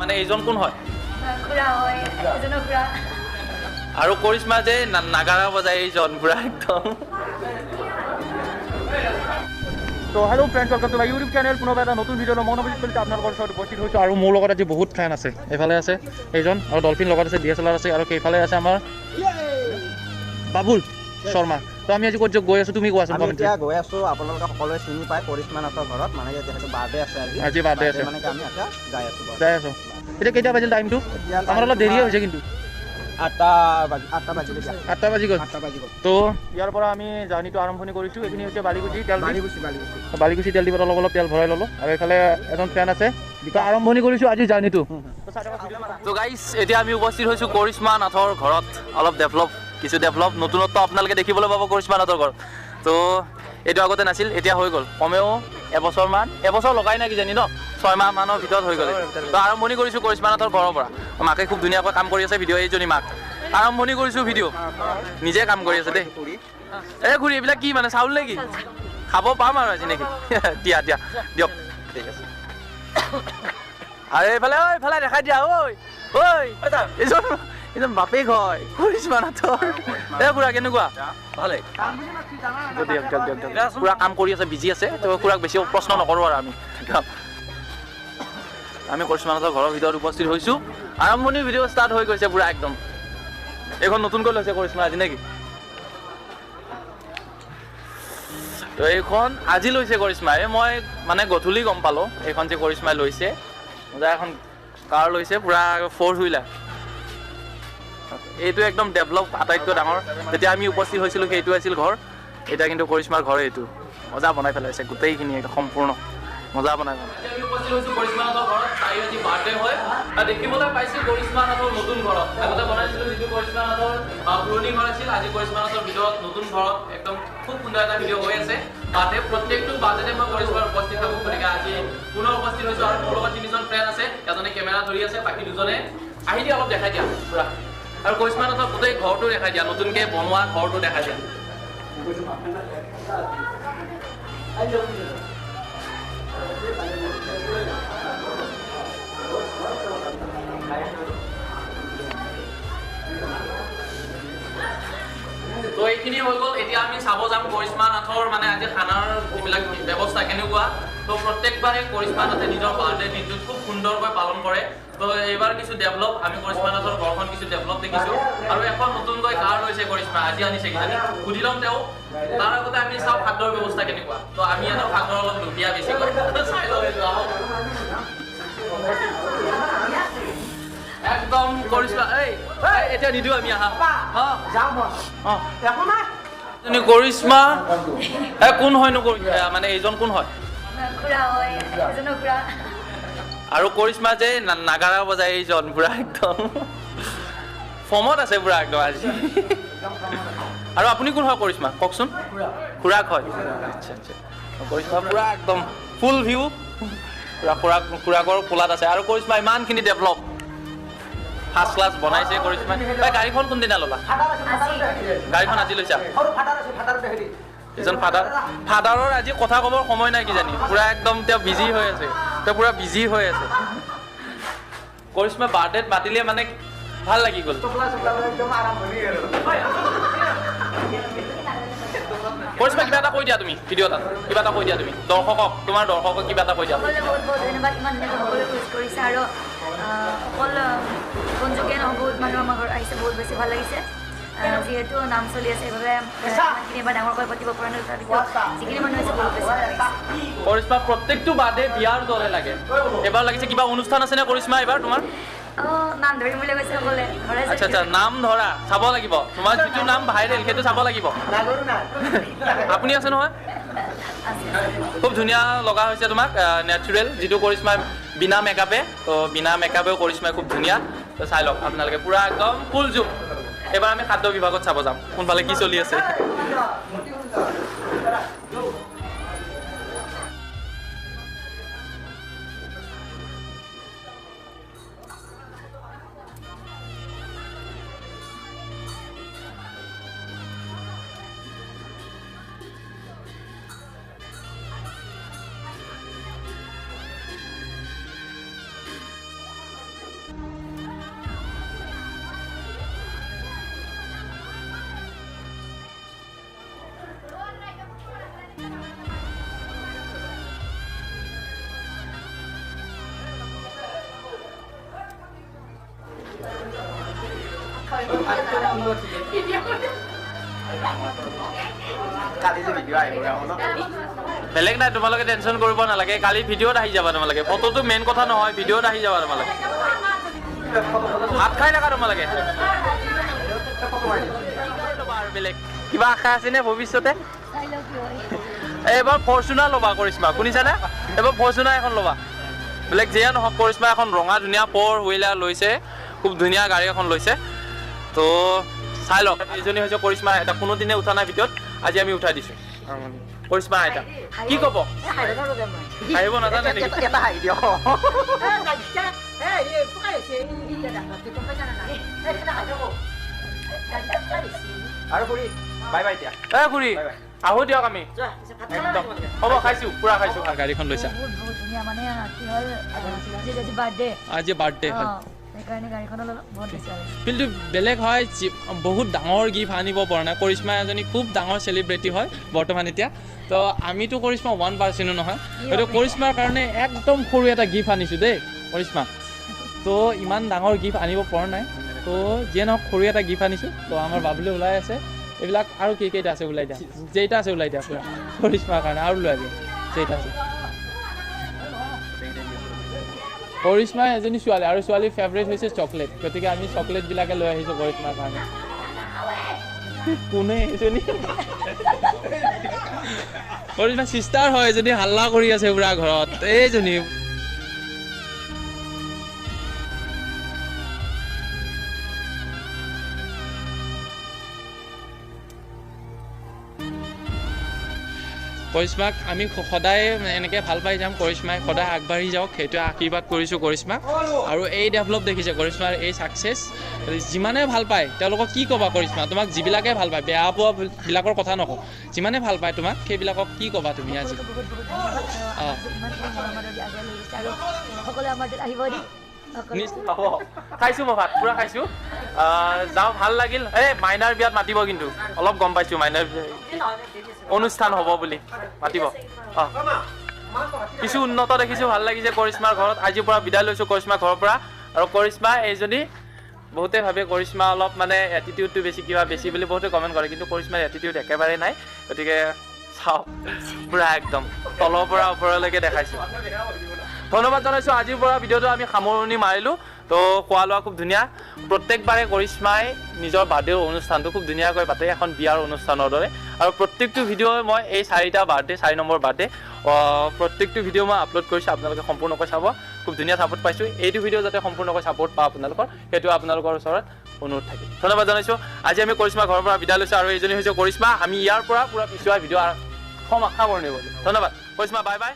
মানে এইজন কোন হয়? খুৰা হয়, এজনৰ খুৰা। আৰু কৰিশ্মা যে নাগাৰা বজায় এইজন পুৰা একদম। তো hello' friends, welcome to my YouTube channel. পুনৰ এটা নতুন ভিডিঅ' মই নৱজিত কলিতা আপোনালোকৰ ওচৰত উপস্থিত হৈছোঁ। আৰু মোৰ লগত আজি বহুত ফ্ৰেণ্ড আছে। এইফালে আছে এইজন, আৰু ডলফিন লগত আছে, DSLR আছে, আৰু সেইফালে আছে আমাৰ বাবুল শৰ্মা। তো আমি আজি ক'ত গৈ আছোঁ তুমি কোৱাচোন। আমি এতিয়া গৈ আছোঁ, আপোনালোকে সকলোৱে চিনি পায় কৰিশ্মা নাথৰ ঘৰত, মানে যিহেতু বাৰ্থডে আছে আজি বাৰ্থডে আছে, মানে আমি এতিয়া যাই আছোঁ। এতিয়া কেইটা বাজিল টাইমটো? আমাৰ অলপ দেৰিয়ে হৈছে কিন্তু 8টা বাজি গ'ল। তো ইয়াৰ পৰা আমি জাৰ্ণিটো আৰম্ভণি কৰিছোঁ। এইখিনি হৈছে বালিকুচি তেল বালিকুচি তেল ডিপত অলপ তেল ভৰাই ল'লোঁ। আৰু এইফালে এজন ফ্ৰেণ্ড আছে, তো আৰম্ভণি কৰিছোঁ আজি জাৰ্ণিটো। তো গাইজ, এতিয়া আমি উপস্থিত হৈছোঁ কৰিশ্মা নাথৰ ঘৰত। অলপ কিছু ডেভেলপ নতুনত্ব আপোনালোকে দেখিবলৈ পাব কৰিশ্মা নাথৰ ঘৰত। তো এইটো আগতে নাছিল, এতিয়া হৈ গ'ল কমেও এবছৰ লগাই নাই কিজানি ন, 6 মাহ মানৰ ভিতৰত হৈ গ'ল। তো আৰম্ভণি কৰিছোঁ কৰিশ্মা নাথৰ ঘৰৰ পৰা। মাকে খুব ধুনীয়াকৈ কাম কৰি আছে, ভিডিঅ' এইজনী মাক আৰম্ভণি কৰিছোঁ ভিডিঅ', নিজে কাম কৰি আছে দেই। এই ঘূৰি এইবিলাক কি মানে চাউল নেকি? খাব পাম আৰু আজি নেকি? দিয়া দিয়ক, ঠিক আছে। আৰু এইফালে দেখাই দিয়া। এইজন বাপেক হয় কৰিশ্মা নাথৰ। খুৰা কেনেকুৱা? ভালেই, দিয়ক। খুৰা কাম কৰি আছে, বিজি আছে। তো খুৰাক বেছি প্ৰশ্ন নকৰোঁ আৰু আমি কৰিশ্মা নাথৰ ঘৰৰ ভিতৰত উপস্থিত হৈছোঁ। আৰম্ভণি ভিডিঅ' ষ্টাৰ্ট হৈ গৈছে পুৰা একদম। এইখন নতুনকৈ লৈছে কৰিশ্মা আজি নেকি? তো এইখন আজি লৈছে কৰিশ্মাই। মই মানে গধূলি গম পালোঁ এইখন যে কৰিশ্মাই লৈছে। এখন কাৰ লৈছে, পুৰা 4 হুইলাৰ। এইটো একদম ডেভেলপ আটাইতকৈ ডাঙৰ। যেতিয়া আমি উপস্থিত হৈছিলোঁ সেইটো আছিল ঘৰ, এতিয়া কিন্তু কৰিশ্মাৰ ঘৰ এইটো। মজা বনাই পেলাইছে গোটেইখিনি, একদম সম্পূৰ্ণ মজা বনাই উপস্থিত হৈছোঁ কৰিশ্মা নাথৰ ঘৰত। তাই আজি বাৰ্থডে হয় আৰু দেখিবলৈ পাইছোঁ কৰিশ্মা নাথৰ নতুন ঘৰত। আগতে বনাইছিলোঁ যিটো কৰিশ্মা নাথৰ পুৰণি ঘৰ আছিল, আজি কৰিশ্মা নাথৰ ভিতৰত নতুন ঘৰত একদম খুব সুন্দৰ এটা ভিডিঅ' হৈ আছে। বাৰ্থডে প্ৰত্যেকটো বাৰ্থডেতে মই কৰিশ্মাৰ উপস্থিত থাকোঁ, গতিকে আজি পুনৰ উপস্থিত হৈছোঁ। আৰু মোৰ লগত 3জন ফ্ৰেণ্ড আছে, এজনে কেমেৰা ধৰি আছে, বাকী দুজনে আহি দিয়া অলপ দেখাই দিয়া পুৰা। আৰু কৰিশ্মা নাথৰ গোটেই ঘৰটো দেখাই দিয়া, নতুনকৈ বনোৱা ঘৰটো দেখাই দিয়া। তো এইখিনি হৈ গ'ল। এতিয়া আমি চাব যাম কৰিশ্মা নাথৰ মানে আজি খানাৰ যিবিলাক ব্যৱস্থা কেনেকুৱা। তো প্ৰত্যেকবাৰে কৰিশ্মা নাথে নিজৰ বাৰ্থডে দিনটোত খুব সুন্দৰকৈ পালন কৰে। তো এইবাৰ কিছু ডেভেলপ, আমি কৰিশ্মা নাথৰ ঘৰখন কিছু ডেভেলপ দেখিছোঁ। আৰু এখন নতুনকৈ কাৰ লৈছে কৰিশ্মা, আজি আনিছে কিজানি, সুধি ল'ম তেওঁ। তাৰ আগতে আমি চাওঁ খাদ্যৰ ব্যৱস্থা কেনেকুৱা। তো আমি এটা খাদ্যৰ অলপ লুবিয়া বেছিকৈ চাই লওঁ একদম। কৰিশ্মা এতিয়া নিদিওঁ আমি কৰিশ্মা কোন হয়নো? মানে এইজন কোন হয়? খুৰা হয়, এজনৰ খুৰা। আৰু কৰিশ্মা যে নাগাৰা বজায় এইজন পুৰা একদম ফৰ্মত আছে পুৰা একদম আজি। আৰু আপুনি কোন হয় কৰিশ্মা কওকচোন? খুৰাক হয়। আচ্ছা কৰিশ্মা পুৰা একদম ফুল ভিউ, পুৰা খুৰাকৰ কোলাত আছে। আৰু কৰিশ্মা ইমানখিনি ডেভেলপ, ফাৰ্ষ্ট ক্লাছ বনাইছে কৰিশ্মা। গাড়ীখন কোনদিনা ল'লা? গাড়ীখন আজি লৈছা? এজন ফাদাৰৰ আজি কথা ক'বৰ সময় নাই কিজানি, পুৰা একদম তেওঁ বিজি হৈ আছে। কৰিশ্মা বাৰ্থডেত মাতিলে মানে ভাল লাগি গ'ল। কৰিশ্মা কিবা এটা কৈ দিয়া তুমি ভিডিঅ' এটাত, কিবা এটা কৈ দিয়া তুমি তোমাৰ দৰ্শকক কিবা এটা কৈ দিয়া। বহুত ধন্যবাদ, ইমান সকলোৱে উইচ কৰিছে। আৰু অকল বন্ধুকে নহয়, বহুত মানুহ আমাৰ ঘৰত আহিছে, বহুত বেছি ভাল লাগিছে। যিহেতু নাম চলি আছে, সেইবাবে ইমানখিনি এবাৰ ডাঙৰকৈ পাতিব পৰা নাই, তথাপিতো যিখিনি মানুহ আছে বহুত বেছি ভাল লাগিছে। কৰিশ্মা প্ৰত্যেকটো বাৰ্থডে বিয়াৰ দৰে লাগে। এবাৰ লাগিছে কিবা অনুষ্ঠান আছে নে কৰিশ্মা এইবাৰ তোমাৰ? নাম ধৰিম বুলি কৈছে সকলোৱে। আচ্ছা নাম ধৰা, চাব লাগিব। তোমাৰ যিটো নাম ভাইৰেল সেইটো চাব লাগিব। আপুনি আছে নহয়? খুব ধুনীয়া লগা হৈছে তোমাক, নেচাৰেল যিটো কৰিশ্মা বিনা মেকআপে। তো বিনা মেকআপেও কৰিশ্মাই খুব ধুনীয়া। তো চাই লওক আপোনালোকে, পুৰা একদম ফুল জুম। এবাৰ আমি খাদ্য বিভাগত চাব যাম কোনফালে কি চলি আছে। বেলেগ নাই তোমালোকে টেনশ্যন কৰিব নালাগে কালি ভিডিঅ'ত আহি যাবা তোমালোকে ফটোটো মেইন কথা নহয় ভিডিঅ'ত আহি যাবা তোমালোকে ভাত খাই থাকা তোমালোকে বেলেগ কিবা আশা আছেনে ভৱিষ্যতে এইবাৰ ফৰ্চুনাৰ ল'বা কৰিশ্মা শুনিছানে এইবাৰ ফৰ্চুনাৰ এখন ল'বা বেলেগ যিয়ে নহওক কৰিশ্মা এখন ৰঙা ধুনীয়া 4 হুইলাৰ লৈছে খুব ধুনীয়া গাড়ী এখন লৈছে তো চাই লওক এইজনী হৈছে কৰিশ্মা এটা কোনোদিনে উঠা নাই ভিডিঅ'ত আজি আমি উঠাই দিছোঁ কৰিশ্মা আইতা কি ক'ব আহিব নাজানে নেকি এটা হাঁহি দিয়ক আৰু খুৰী বাই বাই এতিয়া খুৰী আহো দিয়ক আমি একদম হ'ব খাইছোঁ পুৰা খাইছোঁ গাড়ীখন লৈছা বহুত ধুনীয়া মানে কি হ'ল বাৰ্থডে আজি বাৰ্থডে হ'ল সেইকাৰণে গাড়ীখন অলপ বহুত বেছি কিন্তু বেলেগ হয় বহুত ডাঙৰ গিফ্ট আনিব পৰা নাই কৰিশ্মা এজনী খুব ডাঙৰ চেলিব্ৰিটি হয় বৰ্তমান এতিয়া তো আমিতো কৰিশ্মা 1% নহয় সেইটো কৰিশ্মাৰ কাৰণে একদম সৰু এটা গিফ্ট আনিছোঁ দেই কৰিশ্মা তো ইমান ডাঙৰ গিফ্ট আনিব পৰা নাই তো যিয়ে নহওক সৰু এটা গিফ্ট আনিছোঁ তো আমাৰ বাবুলে ওলাই আছে এইবিলাক আৰু কেইটা আছে ওলাই দিয়া যেইটা আছে ওলাই দিয়া পুৰা কৰিশ্মাৰ কাৰণে আৰু লৈ আহিব যেইটা আছে কৰিশ্মা এজনী ছোৱালী আৰু ছোৱালীৰ ফেভৰেট হৈছে চকলেট গতিকে আমি চকলেটবিলাকে লৈ আহিছোঁ কৰিশ্মাৰ কাৰণে কোনে এজনী কৰিশ্মা চিষ্টাৰ হয় এজনী হাল্লা কৰি আছে পুৰা ঘৰত এইজনী কৰিশ্মাক আমি সদায় এনেকৈ ভাল পাই যাম কৰিশ্মাই সদায় আগবাঢ়ি যাওক সেইটোৱে আশীৰ্বাদ কৰিছোঁ কৰিশ্মাক আৰু এই ডেভেলপ দেখিছে কৰিশ্মাৰ এই ছাকচেছ যিমানে ভাল পায় তেওঁলোকক কি ক'বা কৰিশ্মা তোমাক যিবিলাকে ভাল পায় বেয়া পোৱাবিলাকৰ কথা নকওঁ যিমানে ভাল পায় তোমাক সেইবিলাকক কি ক'বা তুমি আজি সকলোৱে আমাৰ তাত আহিব দিম খাইছোঁ মই ভাত পুৰা খাইছোঁ যাওঁ ভাল লাগিল এই মাইনাৰ বিয়াত মাতিব কিন্তু অলপ গম পাইছোঁ মাইনাৰ অনুষ্ঠান হ'ব বুলি মাতিব কিছু উন্নত দেখিছোঁ ভাল লাগিছে কৰিশ্মাৰ ঘৰত আজিৰ পৰা বিদায় লৈছোঁ কৰিশ্মাৰ ঘৰৰ পৰা আৰু কৰিশ্মা এইজনী বহুতে ভাবে কৰিশ্মা অলপ মানে এটিটিউডটো বেছি বুলি বহুতে কমেণ্ট কৰে কিন্তু কৰিশ্মাৰ এটিটিউড একেবাৰে নাই গতিকে চাওক পুৰা একদম তলৰ পৰা ওপৰলৈকে দেখাইছোঁ ধন্যবাদ জনাইছোঁ আজিৰ পৰা ভিডিঅ'টো আমি সামৰণি মাৰিলোঁ তো খোৱা লোৱা খুব ধুনীয়া প্ৰত্যেকবাৰে কৰিশ্মাই নিজৰ বাৰ্থডে অনুষ্ঠানটো খুব ধুনীয়াকৈ পাতে এখন বিয়াৰ অনুষ্ঠানৰ দৰে আৰু প্ৰত্যেকটো ভিডিঅ' মই এই 4টা বাৰ্থডে 4 নম্বৰ বাৰ্থডে প্ৰত্যেকটো ভিডিঅ' মই আপলোড কৰিছোঁ আপোনালোকে সম্পূৰ্ণকৈ চাব খুব ধুনীয়া ছাপোৰ্ট পাইছোঁ এইটো ভিডিঅ' যাতে সম্পূৰ্ণকৈ ছাপোৰ্ট পাওঁ আপোনালোকৰ সেইটো আপোনালোকৰ ওচৰত অনুৰোধ থাকিল ধন্যবাদ জনাইছোঁ আজি আমি কৰিশ্মা ঘৰৰ পৰা বিদায় লৈছোঁ আৰু এইজনী হৈছে কৰিশ্মা আমি ইয়াৰ পৰা পুৰা পিছুৱাই ভিডিঅ' সামৰণি কৰিলোঁ ধন্যবাদ কৰিশ্মা বাই বাই